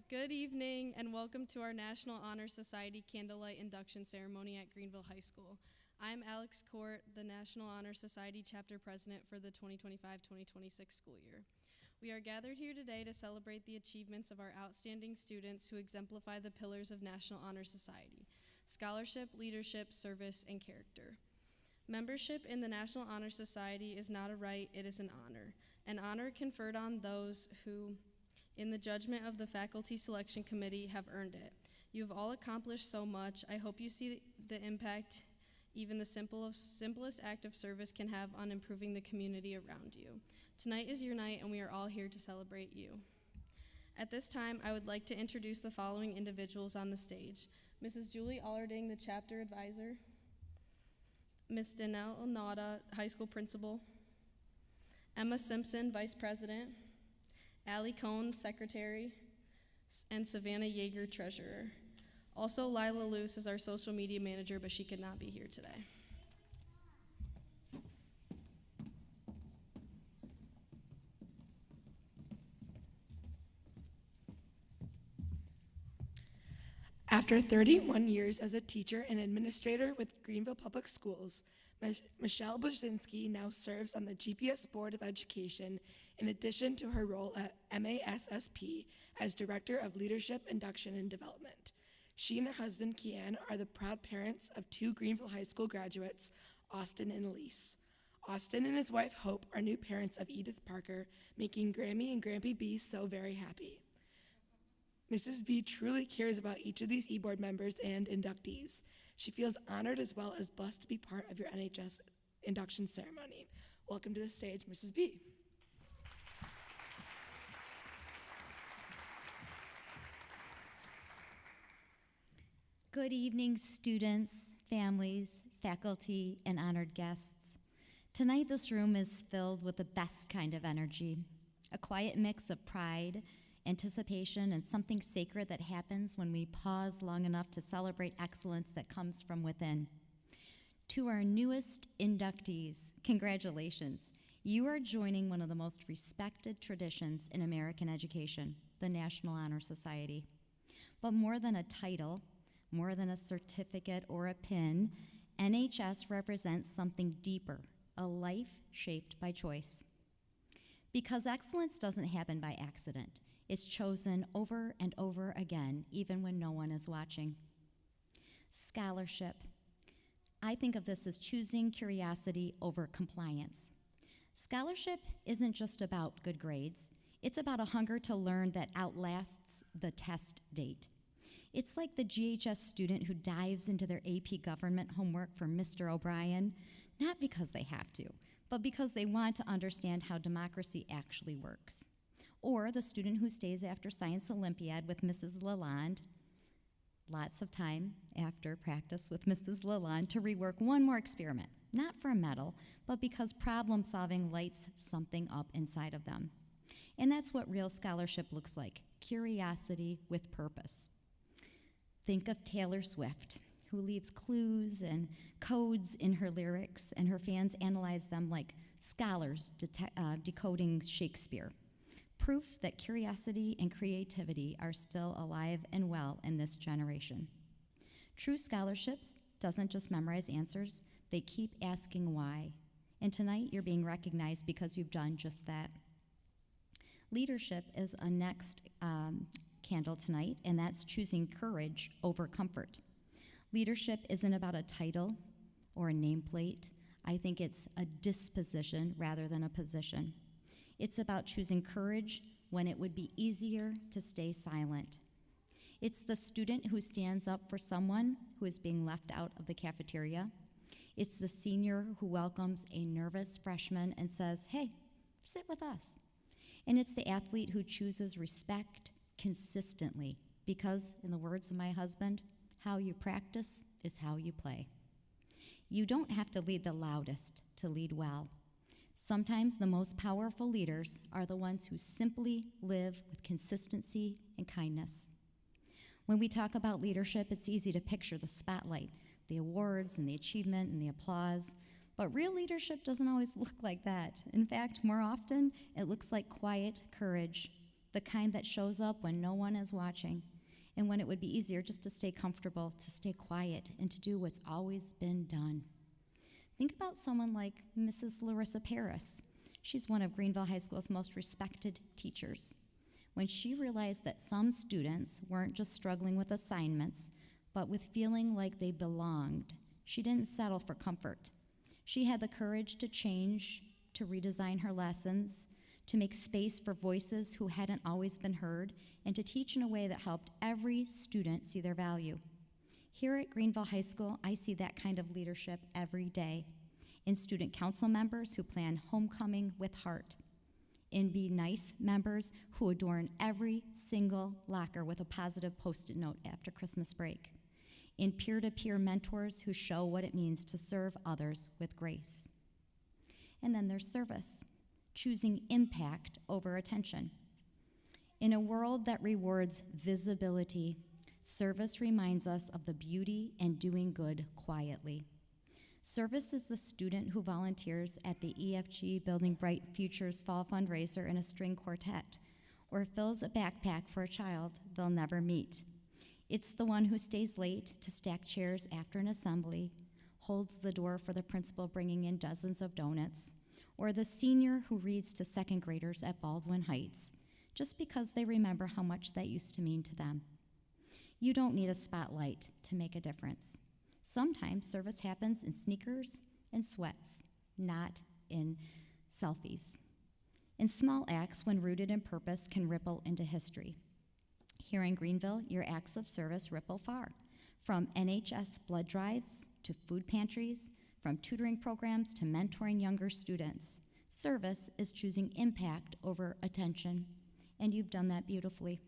Good evening and welcome to our National Honor Society Candlelight Induction Ceremony at Greenville High School. I'm Alex Court, the National Honor Society Chapter President for the 2025-2026 school year. We are gathered here today to celebrate the achievements of our outstanding students who exemplify the pillars of National Honor Society: scholarship, leadership, service, and character. Membership in the National Honor Society is not a right, it is an honor conferred on those who, in the judgment of the Faculty Selection Committee, have earned it. You have all accomplished so much. I hope you see the impact even the simplest act of service can have on improving the community around you. Tonight is your night, and we are all here to celebrate you. At this time, I would like to introduce the following individuals on the stage: Mrs. Julie Allarding, the chapter advisor; Ms. Danelle Nauta, high school principal; Emma Simpson, vice president; Allie Cohn, secretary; and Savannah Yeager, treasurer. Also, Lila Luce is our social media manager, but she could not be here today. After 31 years as a teacher and administrator with Greenville Public Schools, Michelle Brzezinski now serves on the GPS Board of Education in addition to her role at MASSP as Director of Leadership, Induction, and Development. She and her husband, Kian, are the proud parents of two Greenville High School graduates, Austin and Elise. Austin and his wife, Hope, are new parents of Edith Parker, making Grammy and Grampy B so very happy. Mrs. B truly cares about each of these e-board members and inductees. She feels honored as well as blessed to be part of your NHS induction ceremony. Welcome to the stage, Mrs. B. Good evening, students, families, faculty, and honored guests. Tonight, this room is filled with the best kind of energy, a quiet mix of pride, anticipation, and something sacred that happens when we pause long enough to celebrate excellence that comes from within. To our newest inductees, congratulations. You are joining one of the most respected traditions in American education, the National Honor Society. But more than a title, more than a certificate or a pin, NHS represents something deeper, a life shaped by choice. Because excellence doesn't happen by accident. It's chosen over and over again, even when no one is watching. Scholarship. I think of this as choosing curiosity over compliance. Scholarship isn't just about good grades. It's about a hunger to learn that outlasts the test date. It's like the GHS student who dives into their AP government homework for Mr. O'Brien, not because they have to, but because they want to understand how democracy actually works. Or the student who stays after Science Olympiad with Mrs. Lalonde, lots of time after practice with Mrs. Lalonde to rework one more experiment, not for a medal, but because problem solving lights something up inside of them. And that's what real scholarship looks like: curiosity with purpose. Think of Taylor Swift, who leaves clues and codes in her lyrics, and her fans analyze them like scholars decoding Shakespeare. Proof that curiosity and creativity are still alive and well in this generation. True scholarship doesn't just memorize answers, they keep asking why. And tonight you're being recognized because you've done just that. Leadership is a next candle tonight, and that's choosing courage over comfort. Leadership isn't about a title or a nameplate. I think it's a disposition rather than a position. It's about choosing courage when it would be easier to stay silent. It's the student who stands up for someone who is being left out of the cafeteria. It's the senior who welcomes a nervous freshman and says, "Hey, sit with us." And it's the athlete who chooses respect consistently because, in the words of my husband, how you practice is how you play. You don't have to lead the loudest to lead well. Sometimes the most powerful leaders are the ones who simply live with consistency and kindness. When we talk about leadership, it's easy to picture the spotlight, the awards and the achievement and the applause, but real leadership doesn't always look like that. In fact, more often, it looks like quiet courage, the kind that shows up when no one is watching, and when it would be easier just to stay comfortable, to stay quiet, and to do what's always been done. Think about someone like Mrs. Larissa Paris. She's one of Greenville High School's most respected teachers. When she realized that some students weren't just struggling with assignments, but with feeling like they belonged, she didn't settle for comfort. She had the courage to change, to redesign her lessons, to make space for voices who hadn't always been heard, and to teach in a way that helped every student see their value. Here at Greenville High School, I see that kind of leadership every day in student council members who plan homecoming with heart, in Be Nice members who adorn every single locker with a positive Post-it note after Christmas break, in peer-to-peer mentors who show what it means to serve others with grace. And then there's service, choosing impact over attention. In a world that rewards visibility, service reminds us of the beauty in doing good quietly. Service is the student who volunteers at the EFG Building Bright Futures Fall Fundraiser in a string quartet, or fills a backpack for a child they'll never meet. It's the one who stays late to stack chairs after an assembly, holds the door for the principal bringing in dozens of donuts, or the senior who reads to second graders at Baldwin Heights, just because they remember how much that used to mean to them. You don't need a spotlight to make a difference. Sometimes service happens in sneakers and sweats, not in selfies. And small acts, when rooted in purpose, can ripple into history. Here in Greenville, your acts of service ripple far, from NHS blood drives to food pantries, from tutoring programs to mentoring younger students. Service is choosing impact over attention, and you've done that beautifully.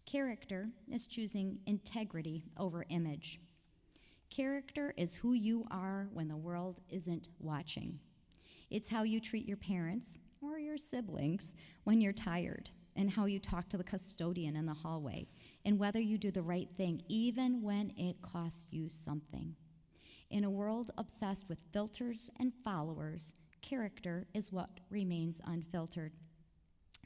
Character is choosing integrity over image. Character is who you are when the world isn't watching. It's how you treat your parents or your siblings when you're tired, and how you talk to the custodian in the hallway, and whether you do the right thing even when it costs you something. In a world obsessed with filters and followers, character is what remains unfiltered.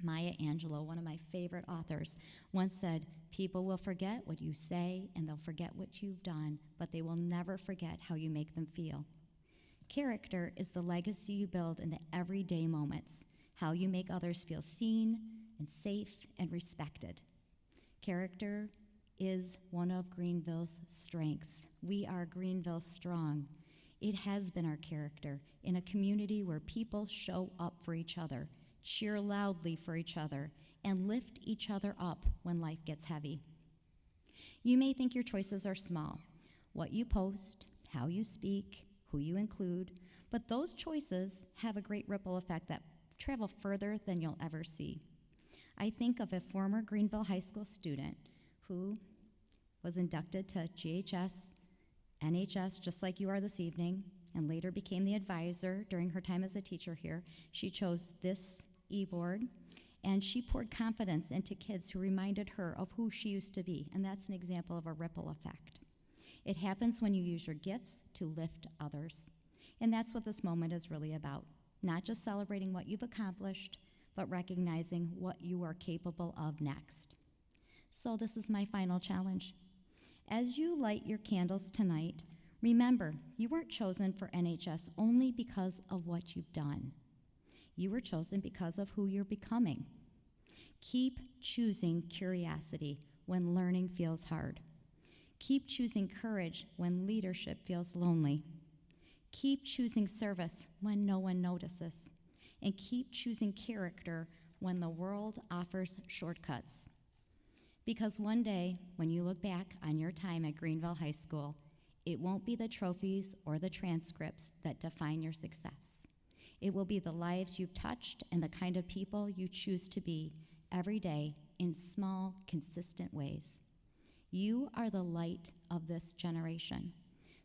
Maya Angelou, one of my favorite authors, once said, "People will forget what you say and they'll forget what you've done, but they will never forget how you make them feel." Character is the legacy you build in the everyday moments, how you make others feel seen and safe and respected. Character is one of Greenville's strengths. We are Greenville strong. It has been our character in a community where people show up for each other, cheer loudly for each other, and lift each other up when life gets heavy. You may think your choices are small, what you post, how you speak, who you include, but those choices have a great ripple effect that travel further than you'll ever see. I think of a former Greenville High School student who was inducted to GHS, NHS, just like you are this evening, and later became the advisor during her time as a teacher here. She chose this e-board, and she poured confidence into kids who reminded her of who she used to be, and that's an example of a ripple effect. It happens when you use your gifts to lift others, and that's what this moment is really about, not just celebrating what you've accomplished, but recognizing what you are capable of next. So this is my final challenge. As you light your candles tonight, remember, you weren't chosen for NHS only because of what you've done. You were chosen because of who you're becoming. Keep choosing curiosity when learning feels hard. Keep choosing courage when leadership feels lonely. Keep choosing service when no one notices. And keep choosing character when the world offers shortcuts. Because one day, when you look back on your time at Greenville High School, it won't be the trophies or the transcripts that define your success. It will be the lives you've touched and the kind of people you choose to be every day in small, consistent ways. You are the light of this generation.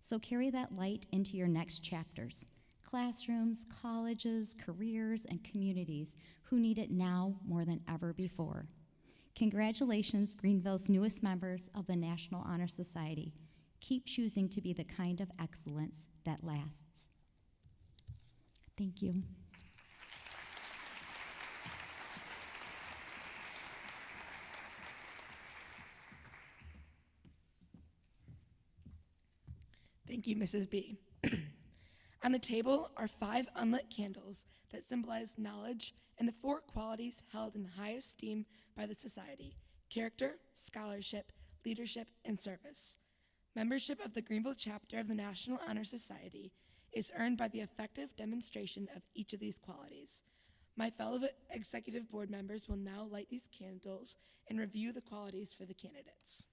So carry that light into your next chapters. Classrooms, colleges, careers, and communities who need it now more than ever before. Congratulations, Greenville's newest members of the National Honor Society. Keep choosing to be the kind of excellence that lasts. Thank you. Thank you, Mrs. B. On the table are 5 unlit candles that symbolize knowledge and the 4 qualities held in high esteem by the society: character, scholarship, leadership, and service. Membership of the Greenville chapter of the National Honor Society is earned by the effective demonstration of each of these qualities. My fellow executive board members will now light these candles and review the qualities for the candidates.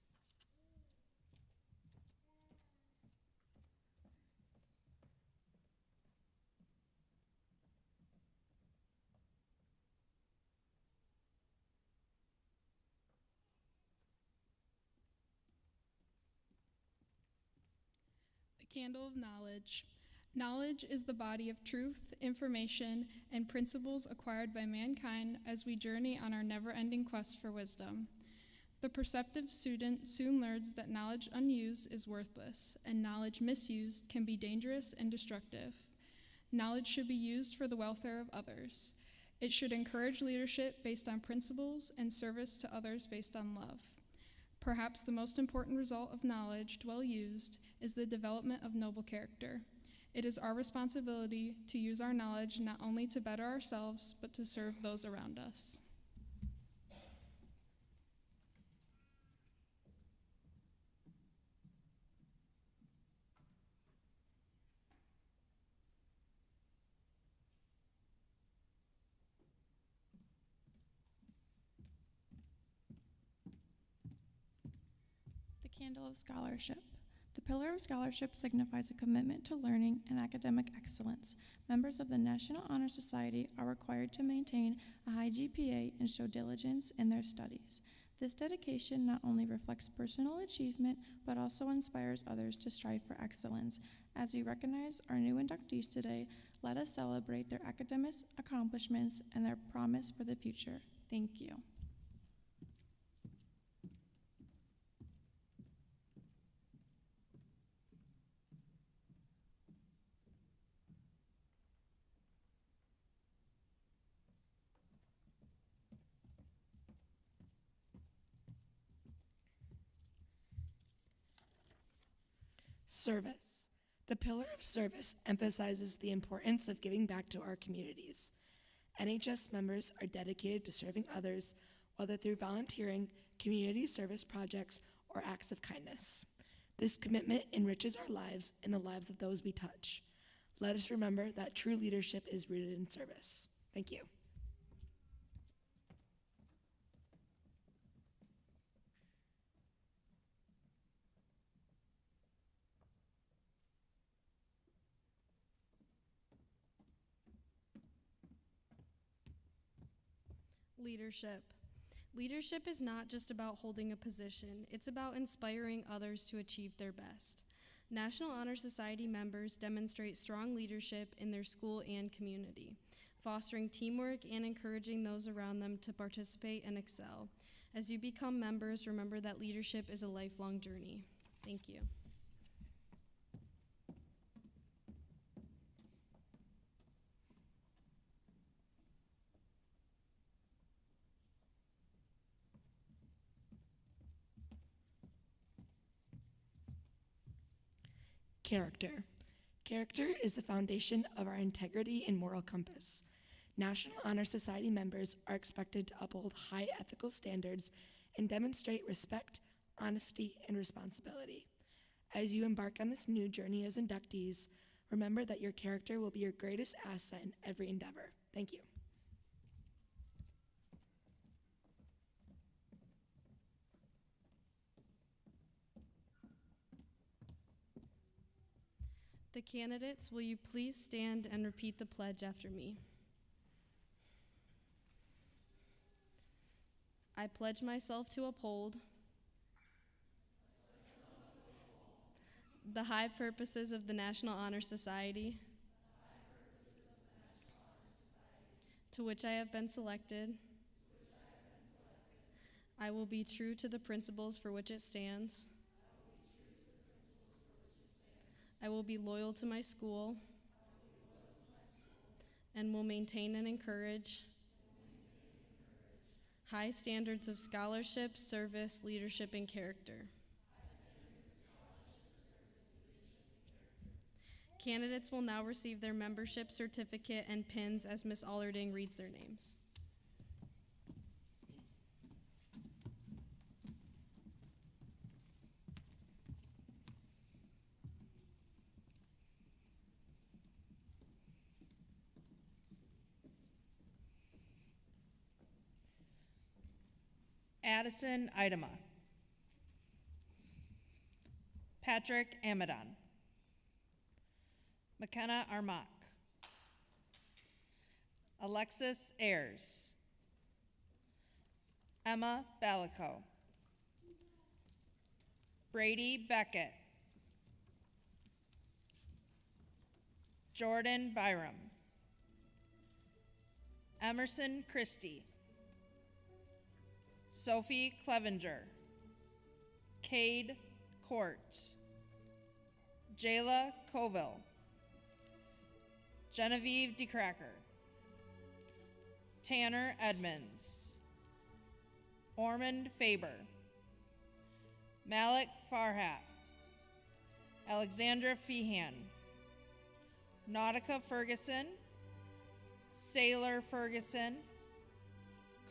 The candle of knowledge. Knowledge is the body of truth, information, and principles acquired by mankind as we journey on our never-ending quest for wisdom. The perceptive student soon learns that knowledge unused is worthless, and knowledge misused can be dangerous and destructive. Knowledge should be used for the welfare of others. It should encourage leadership based on principles and service to others based on love. Perhaps the most important result of knowledge, well used, is the development of noble character. It is our responsibility to use our knowledge not only to better ourselves, but to serve those around us. The candle of scholarship. The pillar of scholarship signifies a commitment to learning and academic excellence. Members of the National Honor Society are required to maintain a high GPA and show diligence in their studies. This dedication not only reflects personal achievement, but also inspires others to strive for excellence. As we recognize our new inductees today, let us celebrate their academic accomplishments and their promise for the future. Thank you. Service. The pillar of service emphasizes the importance of giving back to our communities. NHS members are dedicated to serving others, whether through volunteering, community service projects, or acts of kindness. This commitment enriches our lives and the lives of those we touch. Let us remember that true leadership is rooted in service. Thank you. Leadership. Leadership is not just about holding a position, it's about inspiring others to achieve their best. National Honor Society members demonstrate strong leadership in their school and community, fostering teamwork and encouraging those around them to participate and excel. As you become members, remember that leadership is a lifelong journey. Thank you. Character. Character is the foundation of our integrity and moral compass. National Honor Society members are expected to uphold high ethical standards and demonstrate respect, honesty, and responsibility. As you embark on this new journey as inductees, remember that your character will be your greatest asset in every endeavor. Thank you. The candidates, will you please stand and repeat the pledge after me? I pledge myself to uphold the high purposes of the National Honor Society, to which I have been selected. I will be true to the principles for which it stands. I will be loyal to my school and will maintain and encourage high standards of scholarship, service, leadership, and character. Candidates will now receive their membership certificate and pins as Ms. Allerding reads their names. Addison Idema. Patrick Amadon. McKenna Armak. Alexis Ayers. Emma Balico. Brady Beckett. Jordan Byram. Emerson Christie. Sophie Clevenger. Cade Court. Jayla Colville. Genevieve DeCracker. Tanner Edmonds. Ormond Faber. Malik Farhat. Alexandra Feehan. Nautica Ferguson. Sailor Ferguson.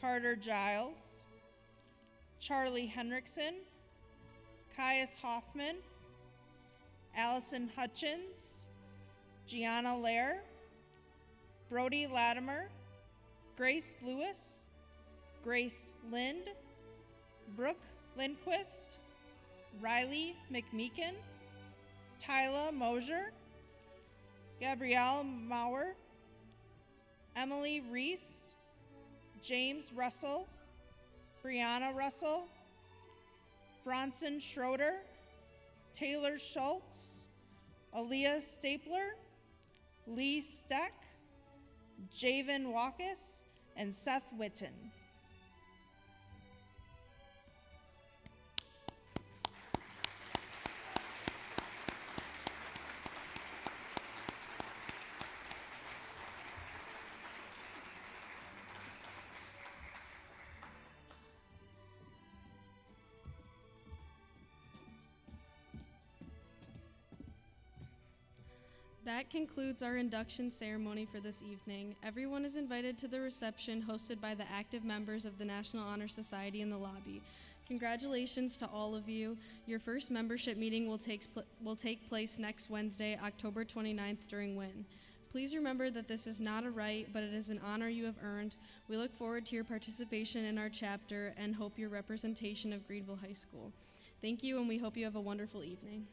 Carter Giles. Charlie Henriksen. Caius Hoffman. Allison Hutchins. Gianna Lair. Brody Latimer. Grace Lewis. Grace Lind. Brooke Lindquist. Riley McMeekin. Tyla Mosier. Gabrielle Maurer. Emily Reese. James Russell. Brianna Russell. Bronson Schroeder. Taylor Schultz. Aaliyah Stapler. Lee Steck. Javen Walkus, and Seth Witten. That concludes our induction ceremony for this evening. Everyone is invited to the reception hosted by the active members of the National Honor Society in the lobby. Congratulations to all of you. Your first membership meeting will take place next Wednesday, October 29th during WIN. Please remember that this is not a right, but it is an honor you have earned. We look forward to your participation in our chapter and hope your representation of Greenville High School. Thank you, and we hope you have a wonderful evening.